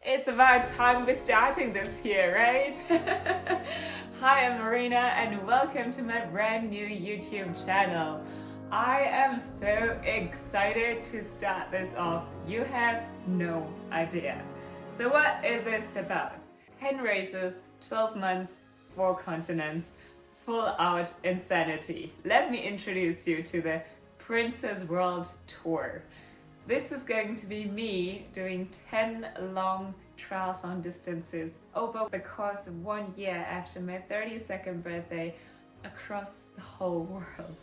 It's about time we're starting this here, right? Hi, I'm Marina and welcome to my brand new YouTube channel. I am so excited to start this off. You have no idea. So what is this about? 10 races, 12 months, 4 continents, full out insanity. Let me introduce you to the Princess World Tour. This is going to be me doing 10 long triathlon distances over the course of 1 year after my 32nd birthday across the whole world.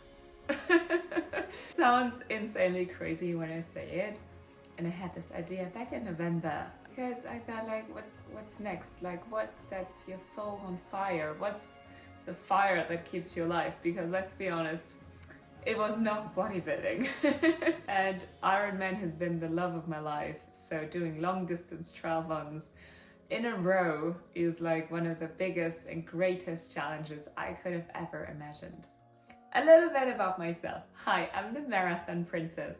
Sounds insanely crazy when I say it. And I had this idea back in November because I thought, like, what's next? Like, what sets your soul on fire? What's the fire that keeps you alive? Because let's be honest, it was not bodybuilding. And Ironman has been the love of my life. So doing long distance triathlons in a row is like one of the biggest and greatest challenges I could have ever imagined. A little bit about myself. Hi, I'm the marathon princess.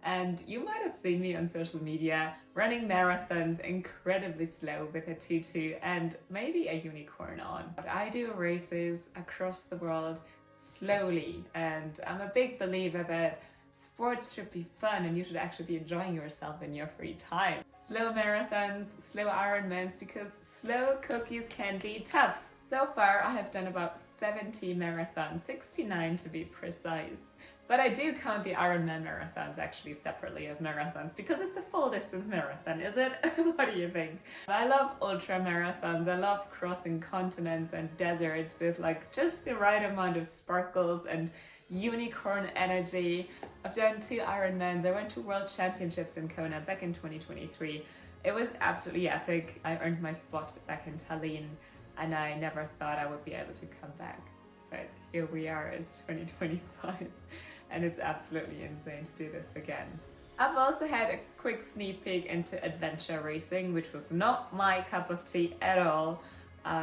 And you might have seen me on social media running marathons incredibly slow with a tutu and maybe a unicorn on. But I do races across the world slowly, and I'm a big believer that sports should be fun and you should actually be enjoying yourself in your free time. Slow marathons, slow Ironmans, because slow cookies can be tough. So far I have done about 70 marathons, 69 to be precise. But I do count the Ironman marathons actually separately as marathons because it's a full distance marathon, is it? What do you think? I love ultra marathons. I love crossing continents and deserts with like just the right amount of sparkles and unicorn energy. I've done 2 Ironmans. I went to World Championships in Kona back in 2023. It was absolutely epic. I earned my spot back in Tallinn and I never thought I would be able to come back. But here we are, it's 2025 and it's absolutely insane to do this again. I've also had a quick sneak peek into adventure racing, which was not my cup of tea at all.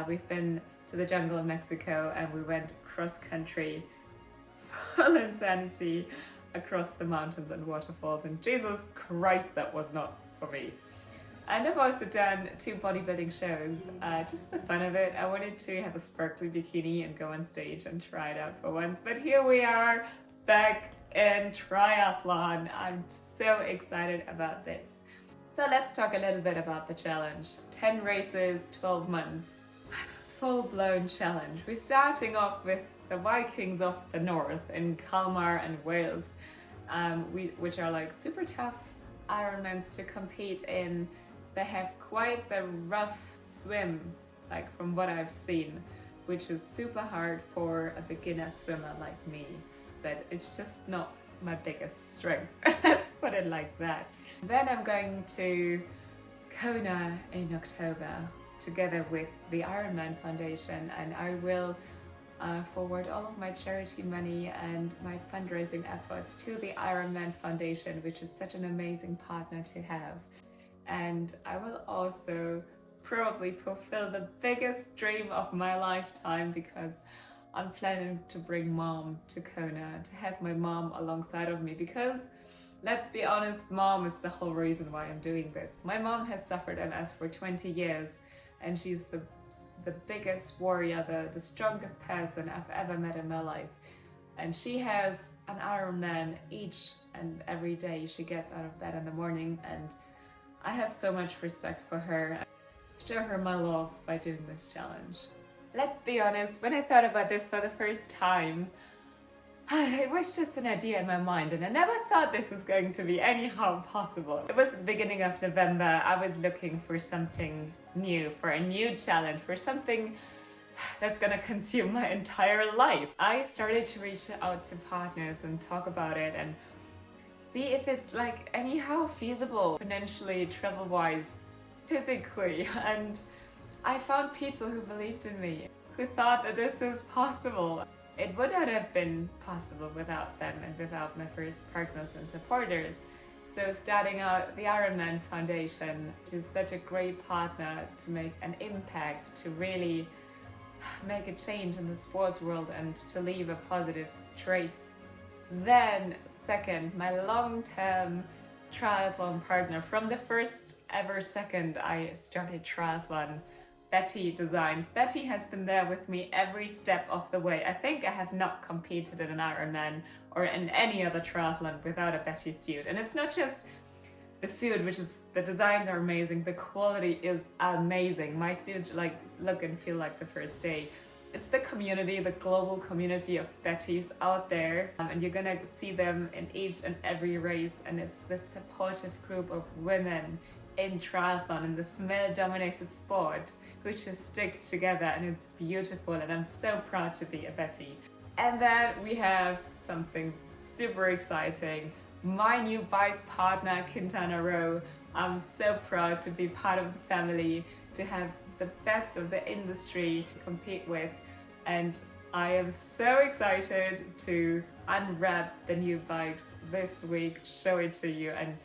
We've been to the jungle in Mexico and we went cross country, full insanity, across the mountains and waterfalls, and Jesus Christ, that was not for me. And I've also done 2 bodybuilding shows, just for the fun of it. I wanted to have a sparkly bikini and go on stage and try it out for once, but here we are, back in triathlon. I'm so excited about this. So let's talk a little bit about the challenge. 10 races, 12 months, full-blown challenge. We're starting off with the Vikings of the North in Kalmar and Wales, which are like super tough Ironmans to compete in. They have quite the rough swim, like from what I've seen, which is super hard for a beginner swimmer like me, but it's just not my biggest strength. Let's put it like that. Then I'm going to Kona in October together with the IRONMAN Foundation, and I will forward all of my charity money and my fundraising efforts to the IRONMAN Foundation, which is such an amazing partner to have. And I will also probably fulfill the biggest dream of my lifetime, because I'm planning to bring mom to Kona, to have my mom alongside of me, because let's be honest, mom is the whole reason why I'm doing this. My mom has suffered MS for 20 years and she's the biggest warrior, the strongest person I've ever met in my life. And she has an Ironman each and every day she gets out of bed in the morning, and I have so much respect for her. Show her my love by doing this challenge. Let's be honest, when I thought about this for the first time, it was just an idea in my mind and I never thought this was going to be anyhow possible. It was the beginning of November. I was looking for something new, for a new challenge, for something that's gonna consume my entire life. I started to reach out to partners and talk about it and see if it's like anyhow feasible, financially, travel-wise, physically. And I found people who believed in me, who thought that this was possible. It would not have been possible without them and without my first partners and supporters. So starting out the IRONMAN Foundation, which is such a great partner to make an impact, to really make a change in the sports world and to leave a positive trace. Then second, my long-term triathlon partner. From the first ever second I started triathlon, Betty Designs. Betty has been there with me every step of the way. I think I have not competed in an Ironman or in any other triathlon without a Betty suit. And it's not just the suit, which is, the designs are amazing, the quality is amazing. My suits like look and feel like the first day. It's the community, the global community of Bettys out there, and you're gonna see them in each and every race, and it's this supportive group of women in triathlon, in this male-dominated sport, who just stick together, and it's beautiful, and I'm so proud to be a Betty. And then we have something super exciting, my new bike partner, Quintana Row. I'm so proud to be part of the family, to have the best of the industry to compete with, and I am so excited to unwrap the new bikes this week, show it to you, and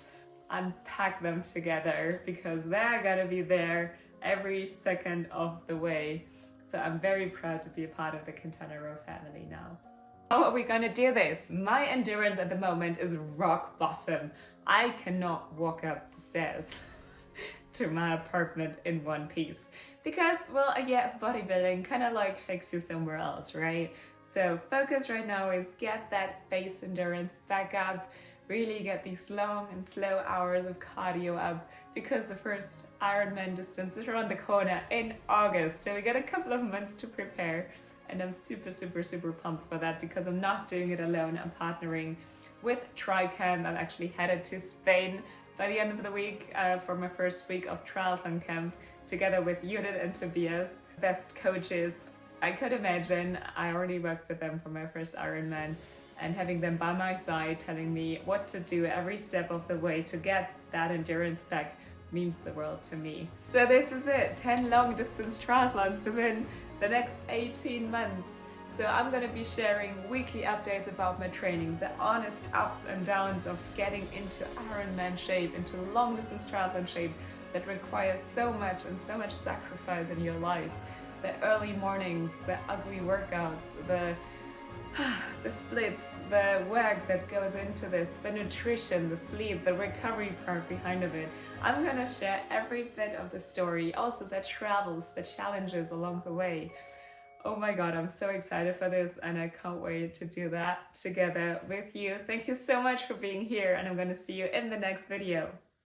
unpack them together, because they're gonna be there every second of the way. So I'm very proud to be a part of the Quintana Row family now. How are we gonna do this? My endurance at the moment is rock bottom. I cannot walk up the stairs to my apartment in one piece because, well, yeah, bodybuilding kind of like takes you somewhere else, right? So focus right now is get that base endurance back up, really get these long and slow hours of cardio up, because the first Ironman distance is around the corner in August. So we got a couple of months to prepare, and I'm super pumped for that, because I'm not doing it alone. I'm partnering with TriCamp. I'm actually headed to Spain by the end of the week for my first week of triathlon camp, together with Judith and Tobias, best coaches I could imagine. I already worked with them for my first Ironman, and having them by my side telling me what to do every step of the way to get that endurance back means the world to me. So this is it, 10 long distance triathlons within the next 18 months. So I'm going to be sharing weekly updates about my training, the honest ups and downs of getting into Ironman shape, into long distance triathlon shape that requires so much and so much sacrifice in your life. The early mornings, the ugly workouts, the splits, the work that goes into this, the nutrition, the sleep, the recovery part behind of it. I'm gonna share every bit of the story, also the travels, the challenges along the way. Oh my God, I'm so excited for this, and I can't wait to do that together with you. Thank you so much for being here, and I'm gonna see you in the next video.